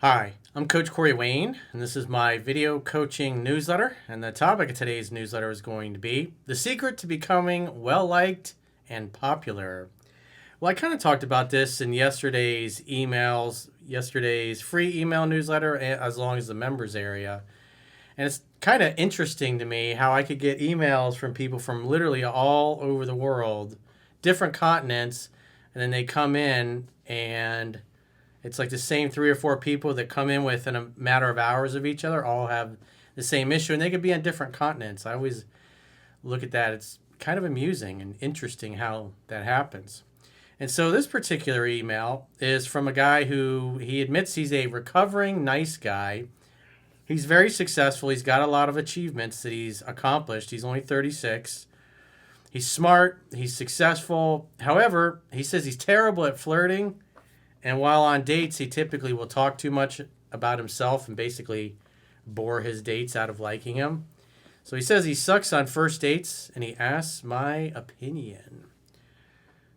Hi, I'm Coach Corey Wayne, and this is my video coaching newsletter. And the topic of today's newsletter is going to be the secret to becoming well liked and popular. Well, I kind of talked about this in yesterday's free email newsletter, as long as the members area. And it's kind of interesting to me how I could get emails from people from literally all over the world, different continents, and then they come in and it's like the same three or four people that come in within a matter of hours of each other all have the same issue, and they could be on different continents. I always look at that. It's kind of amusing and interesting how that happens. And so this particular email is from a guy who he admits he's a recovering nice guy. He's very successful. He's got a lot of achievements that he's accomplished. He's only 36. He's smart. He's successful. However, he says he's terrible at flirting. And while on dates, he typically will talk too much about himself and basically bore his dates out of liking him. So he says he sucks on first dates and he asks my opinion.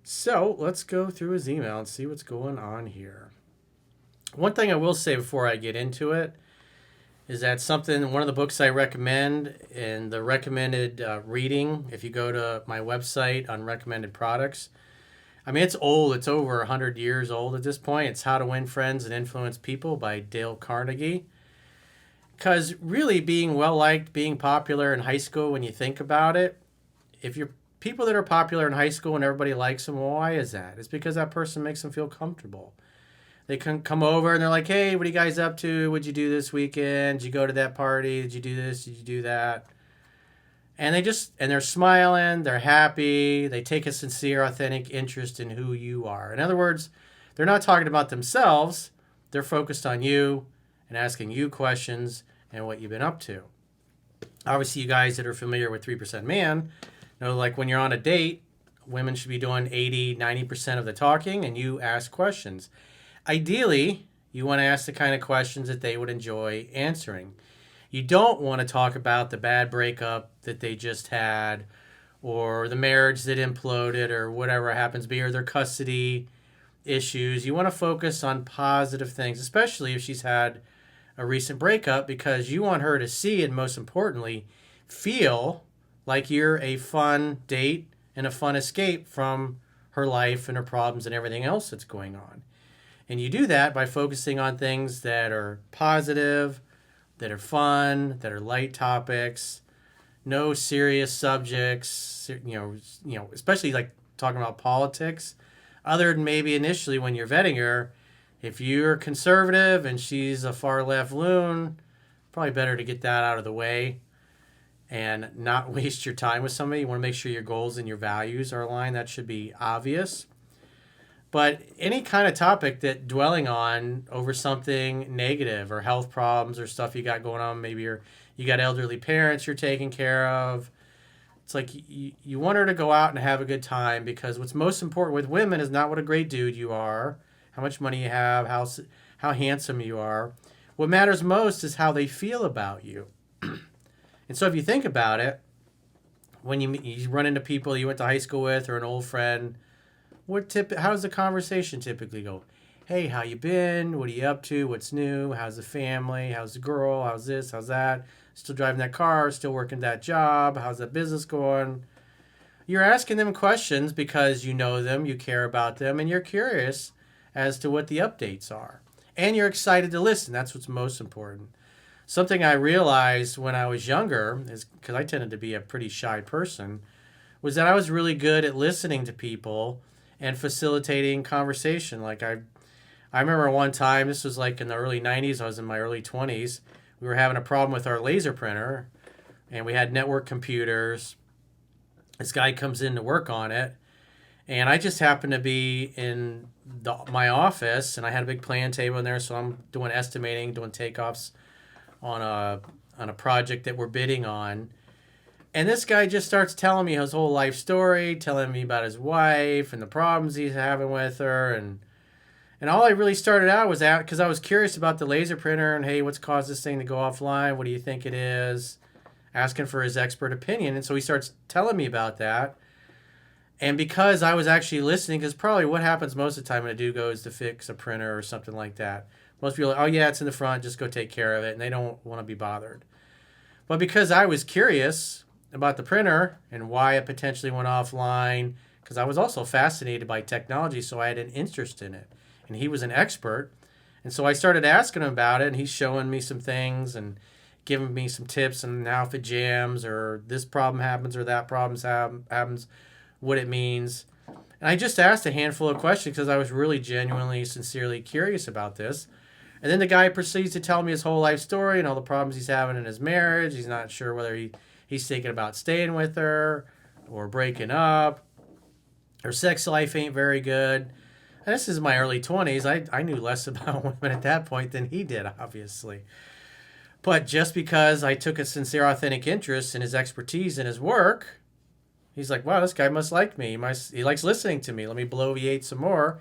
So let's go through his email and see what's going on here. One thing I will say before I get into it is that one of the books I recommend in the recommended reading, if you go to my website on recommended products, I mean, it's old. It's over 100 years old at this point. It's How to Win Friends and Influence People by Dale Carnegie. Because really being well-liked, being popular in high school, when you think about it, if you're people that are popular in high school and everybody likes them, well, why is that? It's because that person makes them feel comfortable. They can come over and they're like, hey, what are you guys up to? What'd you do this weekend? Did you go to that party? Did you do this? Did you do that? And they're smiling, they're happy, they take a sincere, authentic interest in who you are. In other words, they're not talking about themselves, they're focused on you and asking you questions and what you've been up to. Obviously, you guys that are familiar with 3% Man know, like, when you're on a date, women should be doing 80-90% of the talking and you ask questions. Ideally, you want to ask the kind of questions that they would enjoy answering. You don't want to talk about the bad breakup that they just had or the marriage that imploded or whatever happens to be, or their custody issues. You want to focus on positive things, especially if she's had a recent breakup, because you want her to see and, most importantly, feel like you're a fun date and a fun escape from her life and her problems and everything else that's going on. And you do that by focusing on things that are positive, that are fun, that are light topics, no serious subjects, especially like talking about politics, other than maybe initially when you're vetting her. If you're conservative and she's a far left loon, probably better to get that out of the way and not waste your time with somebody. You want to make sure your goals and your values are aligned. That should be obvious. But any kind of topic that dwelling on over something negative or health problems or stuff you got going on, maybe you got elderly parents you're taking care of. It's like you want her to go out and have a good time, because what's most important with women is not what a great dude you are, how much money you have, how handsome you are. What matters most is how they feel about you. And so if you think about it, when you run into people you went to high school with or an old friend, how's the conversation typically go? Hey, how you been? What are you up to? What's new? How's the family? How's the girl? How's this? How's that? Still driving that car? Still working that job? How's that business going? You're asking them questions because you know them, you care about them, and you're curious as to what the updates are. And you're excited to listen. That's what's most important. Something I realized when I was younger, is because I tended to be a pretty shy person, was that I was really good at listening to people and facilitating conversation. Like I remember one time, this was like in the early 90s, I was in my early 20s, we were having a problem with our laser printer and we had network computers. This guy comes in to work on it, and I just happened to be in my office, and I had a big plan table in there, so I'm doing estimating, doing takeoffs on a project that we're bidding on. And this guy just starts telling me his whole life story, telling me about his wife and the problems he's having with her. And all I really started out was out because I was curious about the laser printer and, hey, what's caused this thing to go offline? What do you think it is? Asking for his expert opinion. And so he starts telling me about that. And because I was actually listening, because probably what happens most of the time when a dude goes to fix a printer or something like that, Most people are like, oh yeah, it's in the front, just go take care of it, and they don't want to be bothered. But because I was curious about the printer and why it potentially went offline, because I was also fascinated by technology, so I had an interest in it. And he was an expert. And so I started asking him about it, and he's showing me some things and giving me some tips, and now if it jams or this problem happens or that problem happens, what it means. And I just asked a handful of questions because I was really genuinely, sincerely curious about this. And then the guy proceeds to tell me his whole life story and all the problems he's having in his marriage. He's not sure whether he's thinking about staying with her or breaking up. Her sex life ain't very good. And this is my early 20s. I knew less about women at that point than he did, obviously. But just because I took a sincere, authentic interest in his expertise and his work, he's like, wow, this guy must like me. He likes listening to me. Let me bloviate some more.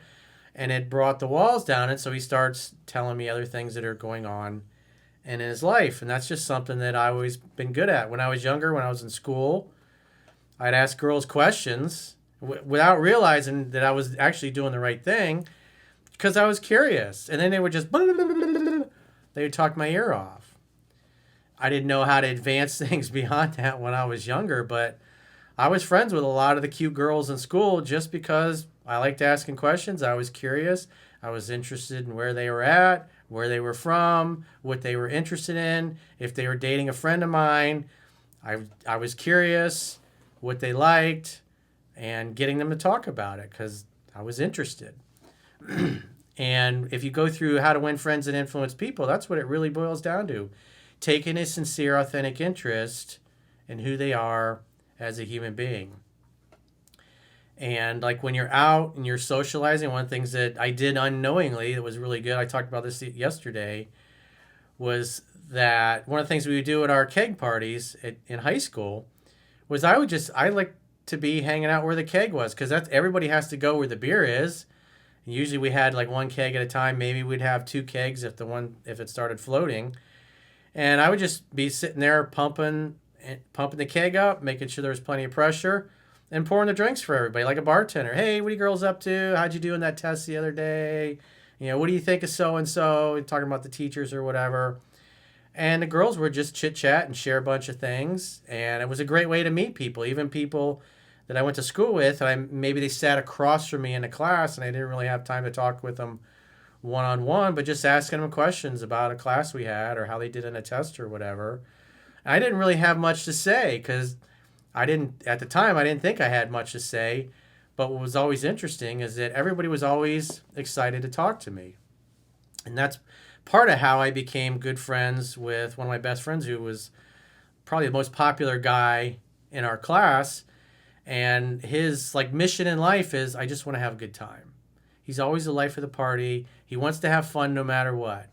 And it brought the walls down. And so he starts telling me other things that are going on in his life. And that's just something that I've always been good at. When I was younger, when I was in school, I'd ask girls questions without realizing that I was actually doing the right thing because I was curious. And then they would just, they would talk my ear off. I didn't know how to advance things beyond that when I was younger, but I was friends with a lot of the cute girls in school just because I liked asking questions. I was curious. I was interested in where they were at, where they were from, what they were interested in. If they were dating a friend of mine, I was curious what they liked and getting them to talk about it because I was interested. And if you go through How to Win Friends and Influence People, that's what it really boils down to. Taking a sincere, authentic interest in who they are as a human being. And like when you're out and you're socializing, one of the things that I did unknowingly that was really good, I talked about this yesterday, was that one of the things we would do at our keg parties in high school was I like to be hanging out where the keg was because that's everybody has to go where the beer is. And usually we had like one keg at a time. Maybe we'd have two kegs if it started floating. And I would just be sitting there pumping the keg up, making sure there was plenty of pressure, and pouring the drinks for everybody, like a bartender. Hey, what are you girls up to? How'd you do in that test the other day? What do you think of so-and-so? Talking about the teachers or whatever. And the girls would just chit-chat and share a bunch of things. And it was a great way to meet people, even people that I went to school with. And maybe they sat across from me in a class, and I didn't really have time to talk with them one-on-one, but just asking them questions about a class we had or how they did in a test or whatever. And I didn't really have much to say because at the time, I didn't think I had much to say. But what was always interesting is that everybody was always excited to talk to me. And that's part of how I became good friends with one of my best friends who was probably the most popular guy in our class. And his mission in life is, I just want to have a good time. He's always the life of the party. He wants to have fun no matter what.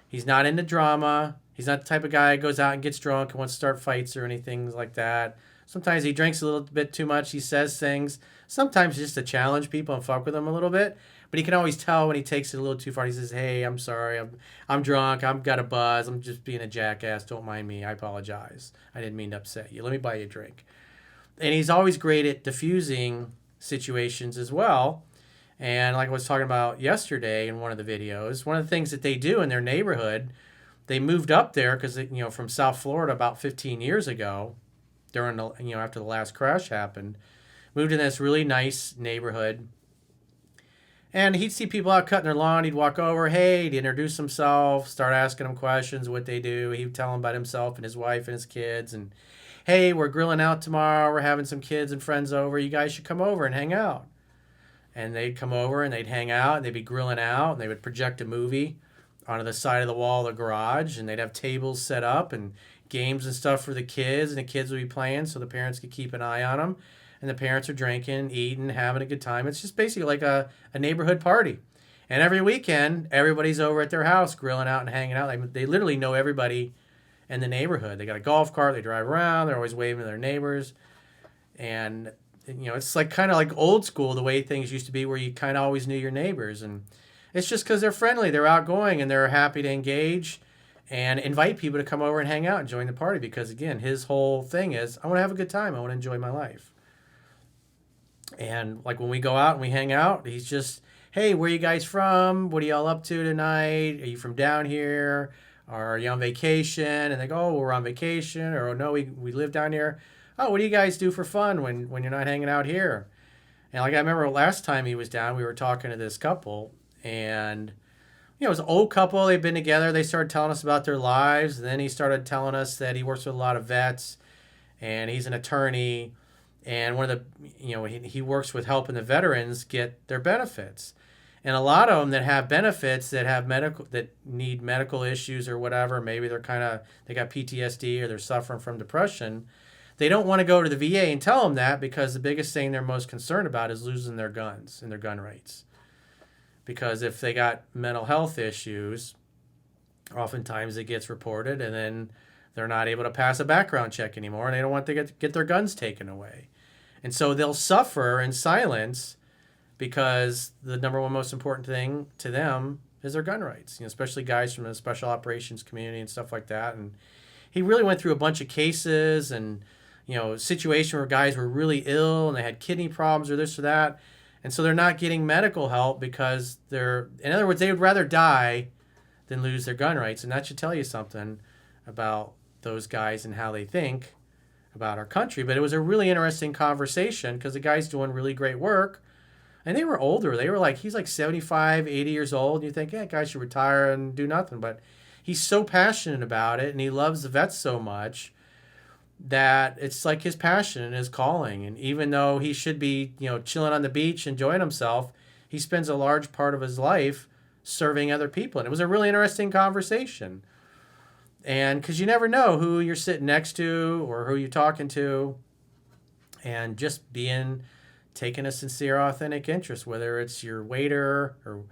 He's not into drama. He's not the type of guy who goes out and gets drunk and wants to start fights or anything like that. Sometimes he drinks a little bit too much. He says things. Sometimes just to challenge people and fuck with them a little bit. But he can always tell when he takes it a little too far. He says, hey, I'm sorry. I'm drunk. I've got a buzz. I'm just being a jackass. Don't mind me. I apologize. I didn't mean to upset you. Let me buy you a drink. And he's always great at diffusing situations as well. And like I was talking about yesterday in one of the videos, one of the things that they do in their neighborhood, they moved up there because from South Florida about 15 years ago, during after the last crash happened, moved in this really nice neighborhood. And he'd see people out cutting their lawn. He'd walk over, hey, he'd introduce himself, start asking them questions, what they do. He'd tell them about himself and his wife and his kids. And hey, we're grilling out tomorrow. We're having some kids and friends over. You guys should come over and hang out. And they'd come over and they'd hang out and they'd be grilling out and they would project a movie onto the side of the wall of the garage, and they'd have tables set up and games and stuff for the kids, and the kids would be playing so the parents could keep an eye on them. And the parents are drinking, eating, having a good time. It's just basically like a neighborhood party. And every weekend, everybody's over at their house grilling out and hanging out. They literally know everybody in the neighborhood. They got a golf cart. They drive around. They're always waving to their neighbors. And, it's kind of like old school, the way things used to be where you kind of always knew your neighbors. And it's just because they're friendly. They're outgoing, and they're happy to engage and invite people to come over and hang out and join the party. Because, again, his whole thing is, I want to have a good time. I want to enjoy my life. And when we go out and we hang out, he's just, hey, where you guys from? What are y'all up to tonight? Are you from down here? Or are you on vacation? And they go, oh, we're on vacation. Or, oh, no, we live down here. Oh, what do you guys do for fun when you're not hanging out here? And like I remember last time he was down, we were talking to this couple, and it was an old couple. They've been together. They started telling us about their lives. And then he started telling us that he works with a lot of vets, and he's an attorney. And one of the, he works with helping the veterans get their benefits. And a lot of them that have benefits that have that need medical issues or whatever, maybe they got PTSD or they're suffering from depression. They don't want to go to the VA and tell them that because the biggest thing they're most concerned about is losing their guns and their gun rights. Because if they got mental health issues, oftentimes it gets reported and then they're not able to pass a background check anymore and they don't want to get their guns taken away. And so they'll suffer in silence because the number one most important thing to them is their gun rights, especially guys from the special operations community and stuff like that. And he really went through a bunch of cases and, situation where guys were really ill and they had kidney problems or this or that. And so they're not getting medical help because in other words, they would rather die than lose their gun rights. And that should tell you something about those guys and how they think about our country. But it was a really interesting conversation because the guy's doing really great work. And they were older. They were he's like 75, 80 years old. And you think, yeah, guy should retire and do nothing. But he's so passionate about it and he loves the vets so much that it's like his passion and his calling. And even though he should be, chilling on the beach, enjoying himself, he spends a large part of his life serving other people. And it was a really interesting conversation. And because you never know who you're sitting next to or who you're talking to. And just taking a sincere, authentic interest, whether it's your waiter or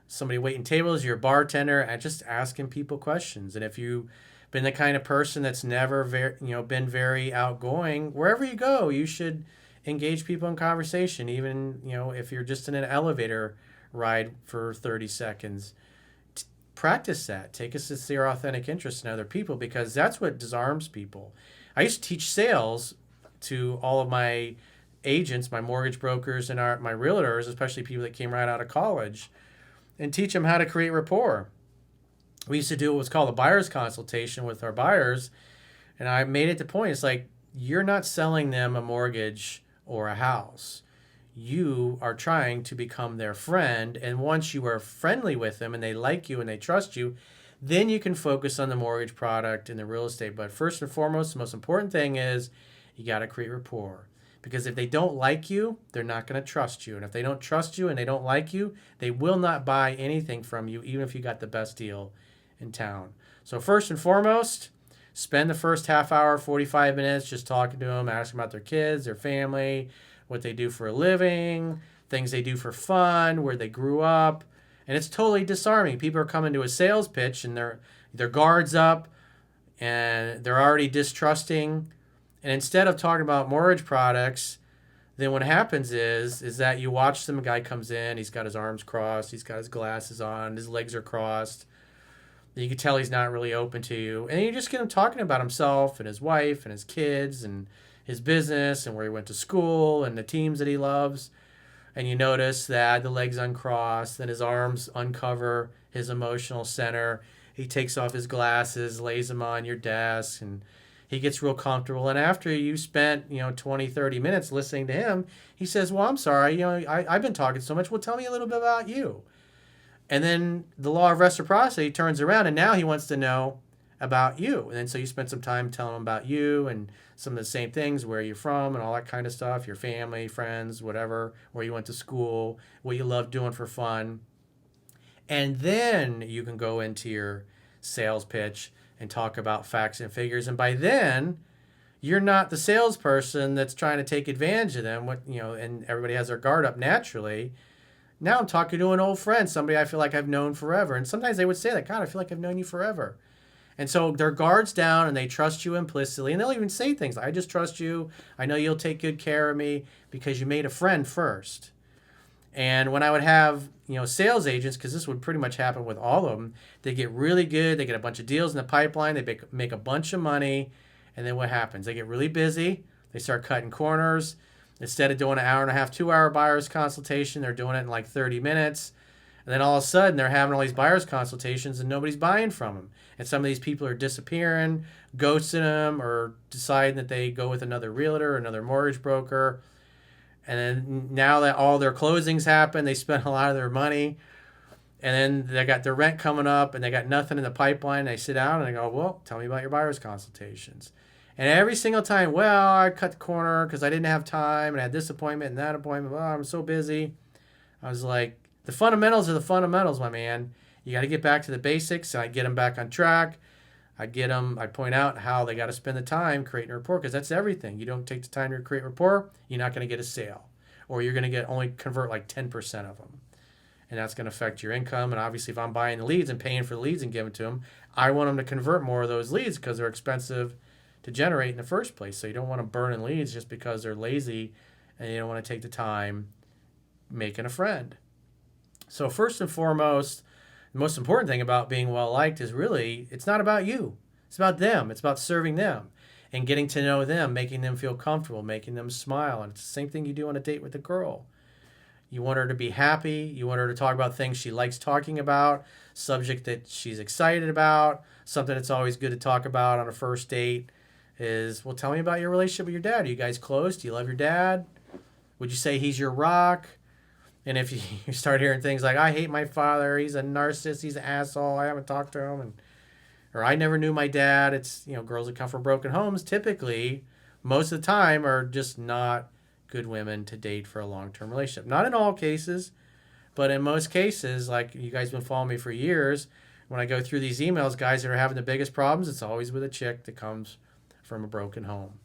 somebody waiting tables, your bartender, and just asking people questions. And if you've been the kind of person that's never been very outgoing, wherever you go, you should engage people in conversation, even, if you're just in an elevator ride for 30 seconds. Practice that. Take a sincere, authentic interest in other people because that's what disarms people. I used to teach sales to all of my agents, my mortgage brokers, and my realtors, especially people that came right out of college, and teach them how to create rapport. We used to do what was called a buyer's consultation with our buyers, and I made it the point. It's like, you're not selling them a mortgage or a house. You are trying to become their friend, and once you are friendly with them and they like you and they trust you, then you can focus on the mortgage product and the real estate. But first and foremost, the most important thing is you got to create rapport. Because if they don't like you, they're not going to trust you. And if they don't trust you and they don't like you, they will not buy anything from you, even if you got the best deal in town. So first and foremost, spend the first half hour, 45 minutes just talking to them, asking about their kids, their family, what they do for a living, things they do for fun, where they grew up. And it's totally disarming. People are coming to a sales pitch and their guard's up and they're already distrusting. And instead of talking about mortgage products, then what happens is that you watch them, a guy comes in, he's got his arms crossed, he's got his glasses on, his legs are crossed. You can tell he's not really open to you. And you just get him talking about himself and his wife and his kids and his business and where he went to school and the teams that he loves. And you notice that the legs uncrossed, then his arms uncover his emotional center. He takes off his glasses, lays them on your desk, and he gets real comfortable. And after you spent, 20, 30 minutes listening to him, he says, well, I'm sorry, I've been talking so much. Well, tell me a little bit about you. And then the law of reciprocity turns around, and now he wants to know about you. And then so you spend some time telling him about you and some of the same things, where you're from and all that kind of stuff, your family, friends, whatever, where you went to school, what you love doing for fun. And then you can go into your sales pitch and talk about facts and figures. And by then, you're not the salesperson that's trying to take advantage of them, and everybody has their guard up naturally. Now I'm talking to an old friend, somebody I feel like I've known forever. And sometimes they would say that, God, I feel like I've known you forever. And so their guard's down and they trust you implicitly. And they'll even say things like, I just trust you. I know you'll take good care of me because you made a friend first. And when I would have, sales agents, because this would pretty much happen with all of them, they get really good. They get a bunch of deals in the pipeline. They make a bunch of money. And then what happens? They get really busy. They start cutting corners. Instead of doing an hour and a half, 2 hour buyer's consultation, they're doing it in like 30 minutes. And then all of a sudden, they're having all these buyer's consultations and nobody's buying from them. And some of these people are disappearing, ghosting them, or deciding that they go with another realtor, another mortgage broker. And then now that all their closings happen, they spend a lot of their money. And then they got their rent coming up and they got nothing in the pipeline. They sit down and they go, well, tell me about your buyer's consultations. And every single time, well, I cut the corner because I didn't have time and I had this appointment and that appointment. Well, I'm so busy. I was like, the fundamentals are the fundamentals, my man. You got to get back to the basics. And I get them back on track. I point out how they got to spend the time creating a rapport because that's everything. You don't take the time to create rapport, you're not going to get a sale. Or you're going to only convert like 10% of them. And that's going to affect your income. And obviously, if I'm buying the leads and paying for the leads and giving to them, I want them to convert more of those leads because they're expensive to generate in the first place. So you don't want to burn in leads just because they're lazy and you don't want to take the time making a friend. So first and foremost, the most important thing about being well-liked is really, it's not about you. It's about them. It's about serving them and getting to know them, making them feel comfortable, making them smile. And it's the same thing you do on a date with a girl. You want her to be happy. You want her to talk about things she likes talking about, subject that she's excited about, something that's always good to talk about on a first date is, well, tell me about your relationship with your dad. Are you guys close? Do you love your dad? Would you say he's your rock? And if you start hearing things like, I hate my father, he's a narcissist, he's an asshole, I haven't talked to him, or I never knew my dad. It's, girls that come from broken homes typically, most of the time, are just not good women to date for a long-term relationship. Not in all cases, but in most cases, like you guys have been following me for years, when I go through these emails, guys that are having the biggest problems, it's always with a chick that comes from a broken home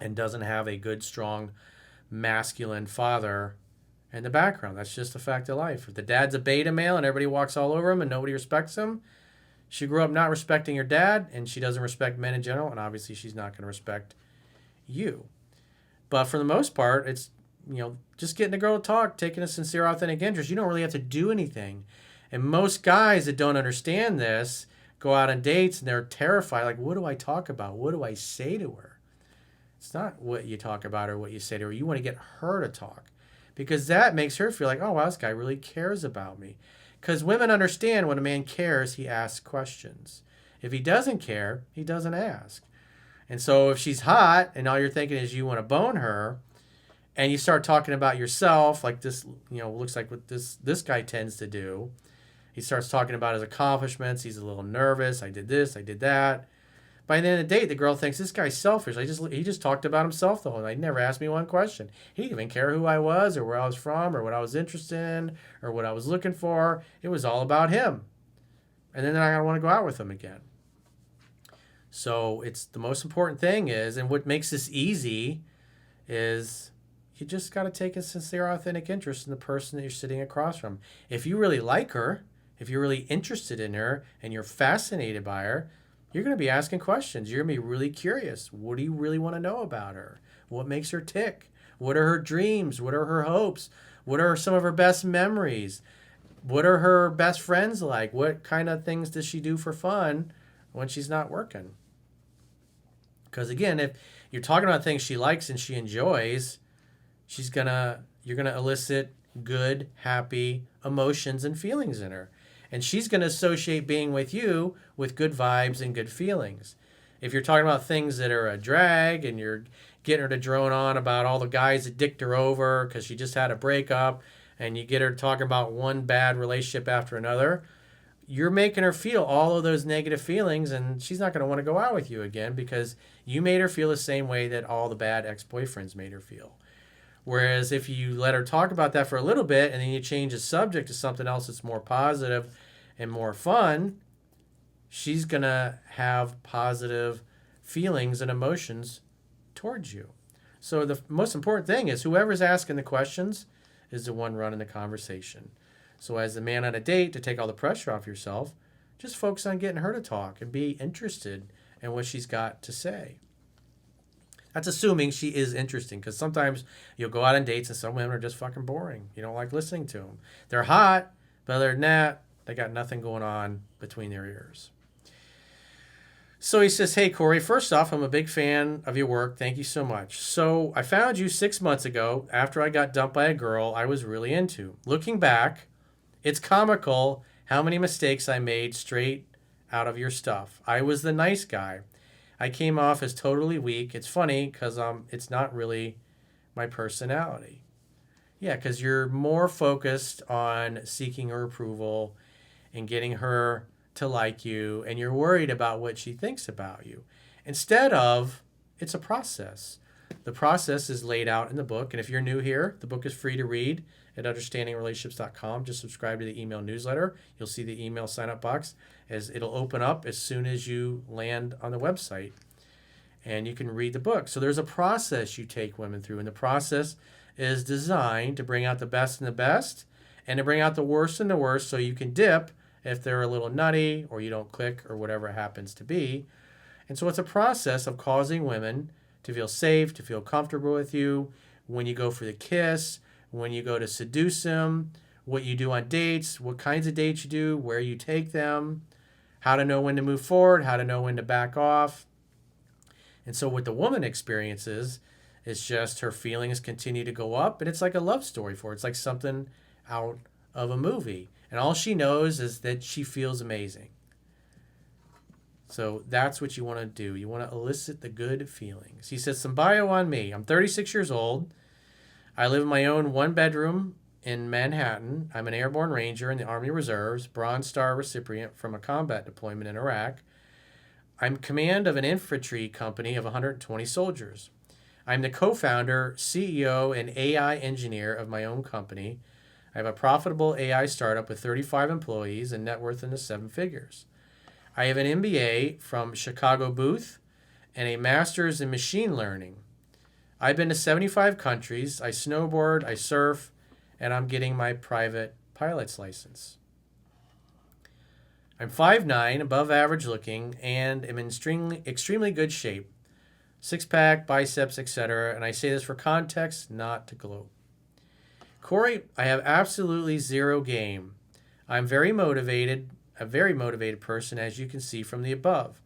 and doesn't have a good, strong, masculine father in the background. That's just a fact of life. If the dad's a beta male and everybody walks all over him and nobody respects him, she grew up not respecting her dad, and she doesn't respect men in general, and obviously she's not going to respect you. But for the most part, it's, just getting a girl to talk, taking a sincere, authentic interest. You don't really have to do anything. And most guys that don't understand this go out on dates and they're terrified. Like, what do I talk about? What do I say to her? It's not what you talk about or what you say to her. You want to get her to talk because that makes her feel like, oh, wow, this guy really cares about me. Because women understand when a man cares, he asks questions. If he doesn't care, he doesn't ask. And so if she's hot and all you're thinking is you want to bone her and you start talking about yourself, like this, looks like what this guy tends to do. He starts talking about his accomplishments. He's a little nervous. I did this, I did that. By the end of the date, the girl thinks this guy's selfish. He just talked about himself the whole night. He never asked me one question. He didn't even care who I was or where I was from or what I was interested in or what I was looking for. It was all about him. And then I don't want to go out with him again. So it's the most important thing is, and what makes this easy is you just got to take a sincere, authentic interest in the person that you're sitting across from. If you really like her, if you're really interested in her and you're fascinated by her, you're going to be asking questions. You're going to be really curious. What do you really want to know about her? What makes her tick? What are her dreams? What are her hopes? What are some of her best memories? What are her best friends like? What kind of things does she do for fun when she's not working? Because again, if you're talking about things she likes and she enjoys, you're gonna elicit good, happy emotions and feelings in her. And she's gonna associate being with you with good vibes and good feelings. If you're talking about things that are a drag and you're getting her to drone on about all the guys that dicked her over because she just had a breakup, and you get her talking about one bad relationship after another, you're making her feel all of those negative feelings, and she's not going to want to go out with you again because you made her feel the same way that all the bad ex-boyfriends made her feel. Whereas if you let her talk about that for a little bit and then you change the subject to something else that's more positive and more fun, she's going to have positive feelings and emotions towards you. So the most important thing is whoever's asking the questions is the one running the conversation. So as the man on a date, to take all the pressure off yourself, just focus on getting her to talk and be interested in what she's got to say. That's assuming she is interesting, because sometimes you'll go out on dates and some women are just fucking boring. You don't like listening to them. They're hot, but other than that, they got nothing going on between their ears. So he says, "Hey, Corey, first off, I'm a big fan of your work. Thank you so much. So I found you 6 months ago after I got dumped by a girl I was really into. Looking back, it's comical how many mistakes I made straight out of your stuff. I was the nice guy. I came off as totally weak. It's funny because it's not really my personality. Yeah, because you're more focused on seeking her approval and getting her to like you, and you're worried about what she thinks about you. Instead of, it's a process. The process is laid out in the book, and if you're new here, the book is free to read at understandingrelationships.com. Just subscribe to the email newsletter. You'll see the email sign up box as it'll open up as soon as you land on the website, and you can read the book. So there's a process you take women through, and the process is designed to bring out the best in the best and to bring out the worst in the worst so you can dip if they're a little nutty or you don't click or whatever it happens to be. And so it's a process of causing women to feel safe, to feel comfortable with you when you go for the kiss, when you go to seduce them, what you do on dates, what kinds of dates you do, where you take them, how to know when to move forward, how to know when to back off. And so what the woman experiences is just her feelings continue to go up, and it's like a love story for her. It's like something out of a movie. And all she knows is that she feels amazing. So that's what you want to do. You want to elicit the good feelings. He says, some bio on me. I'm 36 years old. I live in my own one bedroom in Manhattan. I'm an airborne ranger in the Army Reserves, Bronze Star recipient from a combat deployment in Iraq. I'm command of an infantry company of 120 soldiers. I'm the co-founder, CEO, and AI engineer of my own company. I have a profitable AI startup with 35 employees and net worth in the seven figures. I have an MBA from Chicago Booth and a master's in machine learning. I've been to 75 countries. I snowboard, I surf, and I'm getting my private pilot's license. I'm 5'9", above average looking, and am in extremely good shape. Six-pack, biceps, etc. And I say this for context, not to gloat. Corey, I have absolutely zero game. I'm a very motivated person, as you can see from the above.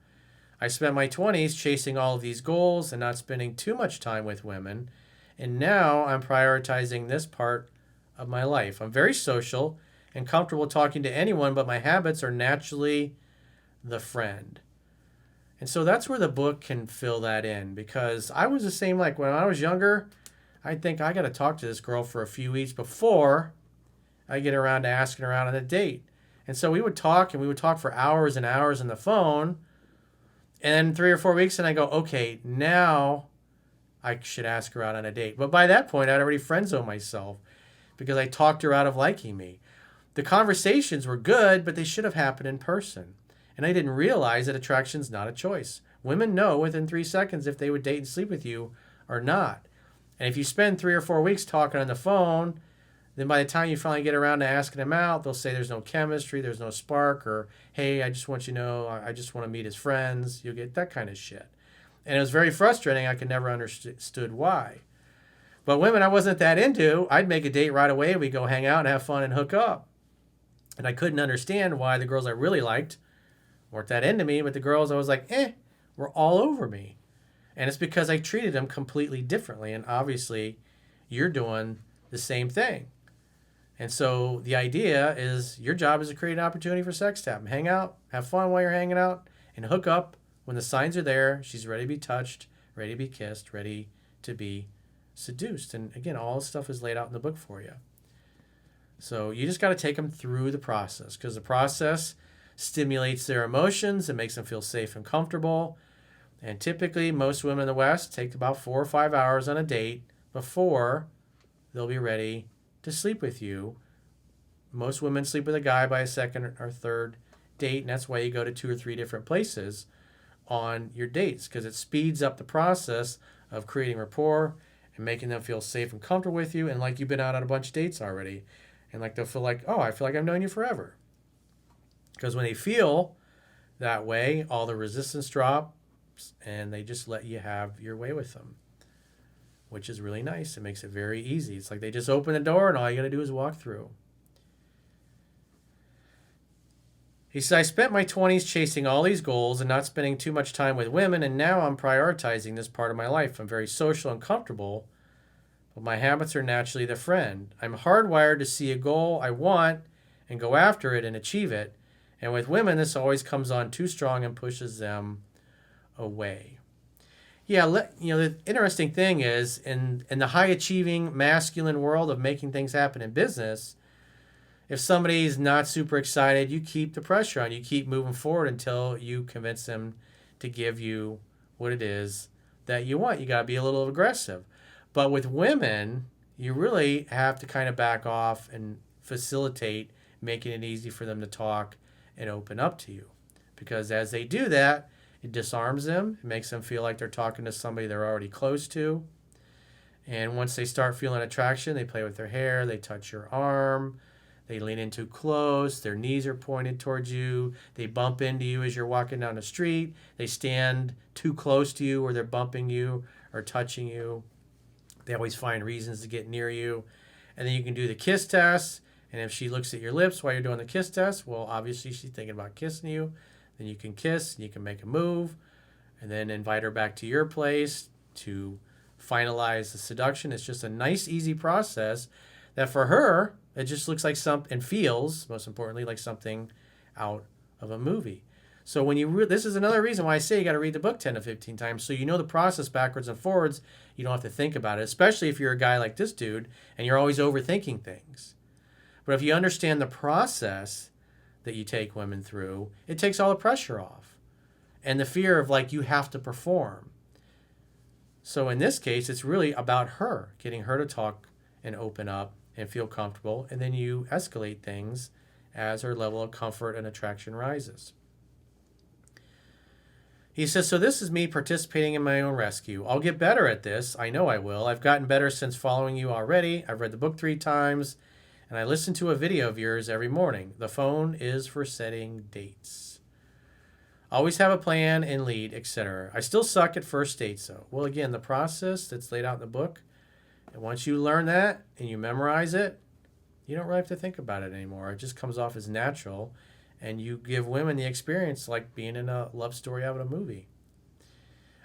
I spent my 20s chasing all of these goals and not spending too much time with women, and now I'm prioritizing this part of my life. I'm very social and comfortable talking to anyone, but my habits are naturally the friend. And so that's where the book can fill that in, because I was the same. Like when I was younger, I'd think I got to talk to this girl for a few weeks before I get around to asking her out on a date. And so we would talk for hours and hours on the phone. And then 3 or 4 weeks, and I go, okay, now I should ask her out on a date. But by that point, I'd already friend-zoned myself because I talked her out of liking me. The conversations were good, but they should have happened in person. And I didn't realize that attraction's not a choice. Women know within 3 seconds if they would date and sleep with you or not. And if you spend 3 or 4 weeks talking on the phone, then by the time you finally get around to asking them out, they'll say there's no chemistry, there's no spark, or, hey, I just want you to know, I just want to meet as friends. You'll get that kind of shit. And it was very frustrating. I could never understood why. But women I wasn't that into, I'd make a date right away. We'd go hang out and have fun and hook up. And I couldn't understand why the girls I really liked weren't that into me, but the girls I was like, were all over me. And it's because I treated them completely differently. And obviously, you're doing the same thing. And so the idea is your job is to create an opportunity for sex tap. Hang out, have fun while you're hanging out, and hook up when the signs are there. She's ready to be touched, ready to be kissed, ready to be seduced. And again, all this stuff is laid out in the book for you. So you just got to take them through the process, because the process stimulates their emotions. It makes them feel safe and comfortable. And typically, most women in the West take about 4 or 5 hours on a date before they'll be ready to sleep with you. Most women sleep with a guy by a second or third date, and that's why you go to 2 or 3 different places on your dates, because it speeds up the process of creating rapport and making them feel safe and comfortable with you, and like you've been out on a bunch of dates already, and like they'll feel like, oh, I feel like I've known you forever. Because when they feel that way, all the resistance drops, and they just let you have your way with them, which is really nice. It makes it very easy. It's like they just open the door and all you got to do is walk through. He says, I spent my 20s chasing all these goals and not spending too much time with women, and now I'm prioritizing this part of my life. I'm very social and comfortable, but my habits are naturally the friend. I'm hardwired to see a goal I want and go after it and achieve it. And with women, this always comes on too strong and pushes them away. Yeah, the interesting thing is, in the high achieving masculine world of making things happen in business, if somebody's not super excited, you keep the pressure on. You keep moving forward until you convince them to give you what it is that you want. You got to be a little aggressive. But with women, you really have to kind of back off and facilitate making it easy for them to talk and open up to you. Because as they do that, it disarms them. It makes them feel like they're talking to somebody they're already close to. And once they start feeling attraction, they play with their hair, they touch your arm, they lean in too close, their knees are pointed towards you, they bump into you as you're walking down the street, they stand too close to you or they're bumping you or touching you. They always find reasons to get near you. And then you can do the kiss test. And if she looks at your lips while you're doing the kiss test, well, obviously she's thinking about kissing you. Then you can kiss and you can make a move and then invite her back to your place to finalize the seduction. It's just a nice, easy process that for her, it just looks like and feels, most importantly, like something out of a movie. So when this is another reason why I say you got to read the book 10 to 15 times so you know the process backwards and forwards. You don't have to think about it, especially if you're a guy like this dude and you're always overthinking things. But if you understand the process that you take women through, it takes all the pressure off and the fear of like you have to perform. So in this case, it's really about her, getting her to talk and open up and feel comfortable, and then you escalate things as her level of comfort and attraction rises. He says, so this is me participating in my own rescue. I'll get better at this. I know I will. I've gotten better since following you already. I've read the book 3 times, and I listen to a video of yours every morning. The phone is for setting dates. Always have a plan and lead, etc. I still suck at first dates, though. Well, again, the process that's laid out in the book, and once you learn that and you memorize it, you don't really have to think about it anymore. It just comes off as natural, and you give women the experience like being in a love story out of a movie.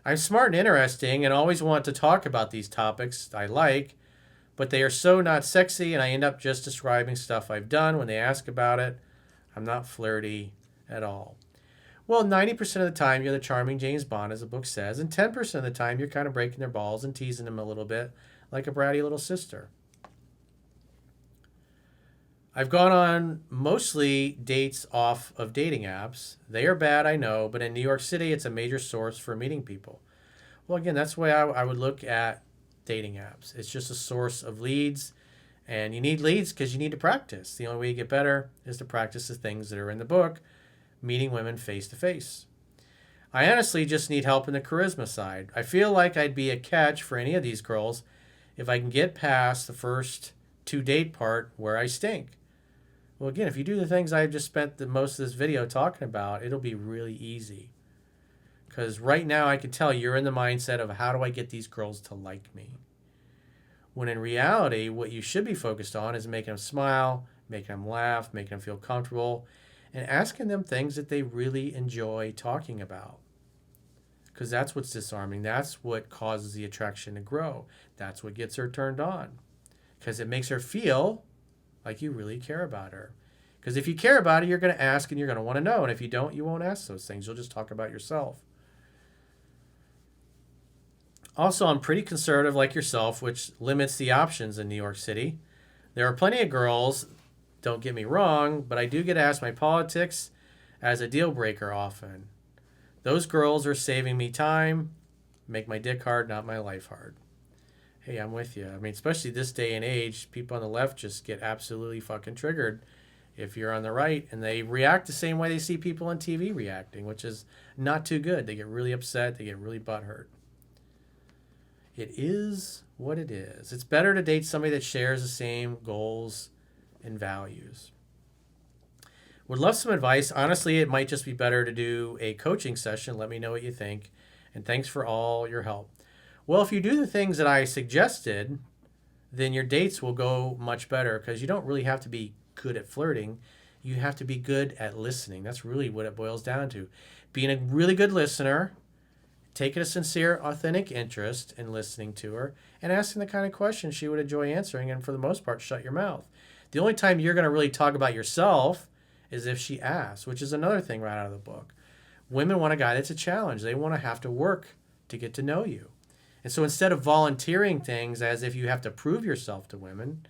I'm smart and interesting and always want to talk about these topics I like, but they are so not sexy, and I end up just describing stuff I've done when they ask about it. I'm not flirty at all. Well, 90% of the time, you're the charming James Bond, as the book says, and 10% of the time, you're kind of breaking their balls and teasing them a little bit, like a bratty little sister. I've gone on mostly dates off of dating apps. They are bad, I know, but in New York City, it's a major source for meeting people. Well, again, that's the way I would look at dating apps. It's just a source of leads, and you need leads because you need to practice. The only way you get better is to practice the things that are in the book, meeting women face to face. I honestly just need help in the charisma side. I feel like I'd be a catch for any of these girls if I can get past the first 2 date part where I stink. Well, again, if you do the things I've just spent the most of this video talking about, it'll be really easy. Because right now I can tell you're in the mindset of how do I get these girls to like me? When in reality, what you should be focused on is making them smile, making them laugh, making them feel comfortable, and asking them things that they really enjoy talking about. Because that's what's disarming. That's what causes the attraction to grow. That's what gets her turned on. Because it makes her feel like you really care about her. Because if you care about her, you're going to ask and you're going to want to know. And if you don't, you won't ask those things. You'll just talk about yourself. Also, I'm pretty conservative like yourself, which limits the options in New York City. There are plenty of girls, don't get me wrong, but I do get asked my politics as a deal breaker often. Those girls are saving me time, make my dick hard, not my life hard. Hey, I'm with you. I mean, especially this day and age, people on the left just get absolutely fucking triggered if you're on the right, and they react the same way they see people on TV reacting, which is not too good. They get really upset. They get really butthurt. It is what it is. It's better to date somebody that shares the same goals and values. Would love some advice. Honestly, it might just be better to do a coaching session. Let me know what you think. And thanks for all your help. Well, if you do the things that I suggested, then your dates will go much better because you don't really have to be good at flirting. you have to be good at listening. That's really what it boils down to. Being a really good listener, taking a sincere, authentic interest in listening to her, and asking the kind of questions she would enjoy answering, and for the most part, shut your mouth. The only time you're going to really talk about yourself is if she asks, which is another thing right out of the book. Women want a guy that's a challenge. They want to have to work to get to know you. And so instead of volunteering things as if you have to prove yourself to women,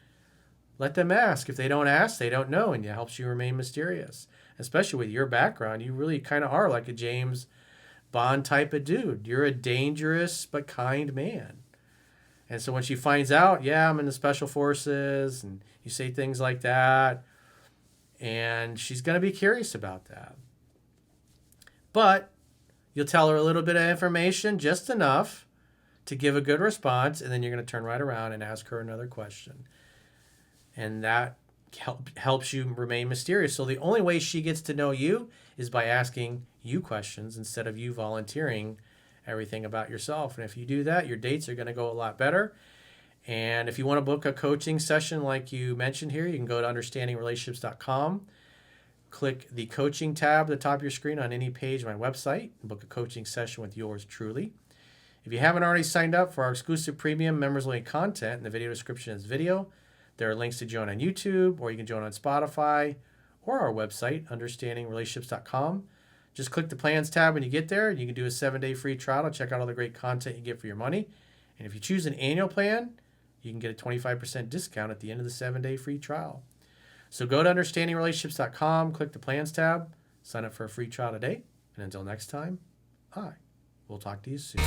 let them ask. If they don't ask, they don't know, and it helps you remain mysterious. Especially with your background, you really kind of are like a James Bond type of dude. You're a dangerous but kind man. And so when she finds out, yeah, I'm in the special forces, and you say things like that, and she's going to be curious about that. But you'll tell her a little bit of information, just enough to give a good response, and then you're going to turn right around and ask her another question. And that helps you remain mysterious. So the only way she gets to know you is by asking you questions instead of you volunteering everything about yourself. And if you do that, your dates are going to go a lot better. And if you want to book a coaching session like you mentioned here, you can go to understandingrelationships.com, click the coaching tab at the top of your screen on any page of my website, and book a coaching session with yours truly. If you haven't already signed up for our exclusive premium members-only content, in the video description is video. There are links to join on YouTube, or you can join on Spotify, or our website, understandingrelationships.com. Just click the plans tab when you get there. You can do a 7-day free trial to check out all the great content you get for your money. And if you choose an annual plan, you can get a 25% discount at the end of the 7-day free trial. So go to understandingrelationships.com, click the plans tab, sign up for a free trial today. And until next time, we'll talk to you soon.